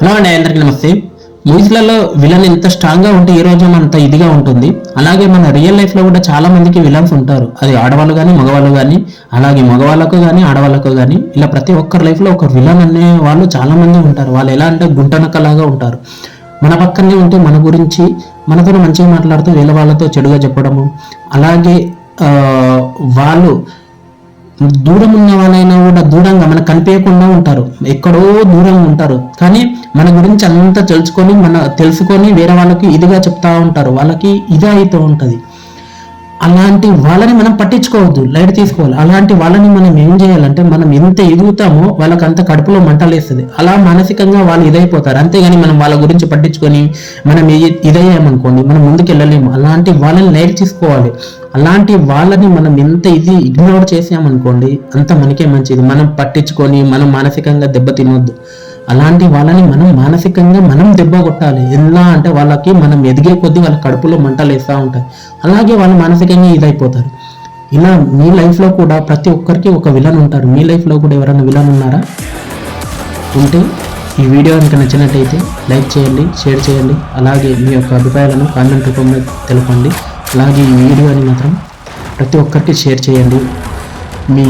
Hello అండి, అందరికీ నమస్తే. మూవీస్లలో విలన్ ఎంత స్ట్రాంగ్గా ఉంటే ఈ రోజు అంత ఇదిగా ఉంటుంది. అలాగే మన రియల్ లైఫ్లో కూడా చాలా మందికి విలన్స్ ఉంటారు. అది ఆడవాళ్ళు కానీ మగవాళ్ళు కానీ, అలాగే మగవాళ్ళకు కానీ ఆడవాళ్ళకు కానీ, ఇలా ప్రతి ఒక్కరి లైఫ్లో ఒక విలన్ అనే వాళ్ళు చాలా మంది ఉంటారు. వాళ్ళు ఎలా అంటే గుంటనక్కలాగా ఉంటారు. మన పక్కనే ఉంటే మన గురించి మనతో మంచిగా మాట్లాడుతూ వేరే వాళ్ళతో చెడుగా చెప్పడము, అలాగే వాళ్ళు దూరం ఉన్న వాళ్ళైనా కూడా దూరంగా మనకు కనిపించకుండా ఉంటారు, ఎక్కడో దూరంగా ఉంటారు. కానీ మన గురించి అంతా తెలుసుకొని వేరే వాళ్ళకి ఇదిగా చెప్తా ఉంటారు, వాళ్ళకి ఇదే అవుతూ ఉంటుంది. అలాంటి వాళ్ళని మనం పట్టించుకోవద్దు, లైట్ తీసుకోవాలి. అలాంటి వాళ్ళని మనం ఏం చేయాలంటే, మనం ఎంత ఎదుగుతామో వాళ్ళకి అంత కడుపులో మంటలేస్తుంది. అలా మానసికంగా వాళ్ళు ఇదైపోతారు. అంతేగాని మనం వాళ్ళ గురించి పట్టించుకొని మనం ఇదయ్యామనుకోండి, మనం ముందుకు వెళ్ళలేము. అలాంటి వాళ్ళని లైట్ తీసుకోవాలి. అలాంటి వాళ్ళని మనం ఎంత ఇగ్నోర్ చేసామనుకోండి, అంత మనకే మంచిది. మనం పట్టించుకొని మనం మానసికంగా దెబ్బ తినొద్దు. అలాంటి వాళ్ళని మనం మానసికంగా మనం దెబ్బ కొట్టాలి. ఎలా అంటే వాళ్ళకి మనం ఎదిగే కొద్దీ వాళ్ళ కడుపులో మంటలు వేస్తూ ఉంటాయి. అలాగే వాళ్ళు మానసికంగా ఇదైపోతారు. ఇలా మీ లైఫ్లో కూడా ప్రతి ఒక్కరికి ఒక విలన్ ఉంటారు. మీ లైఫ్లో కూడా ఎవరైనా విలన్ ఉన్నారా? ఉంటే ఈ వీడియో కనుక నచ్చినట్టయితే లైక్ చేయండి, షేర్ చేయండి. అలాగే మీ యొక్క అభిప్రాయాలను కామెంట్ రూపంలో తెలపండి. అలాగే ఈ వీడియోని మాత్రం ప్రతి ఒక్కరికి షేర్ చేయండి. మీ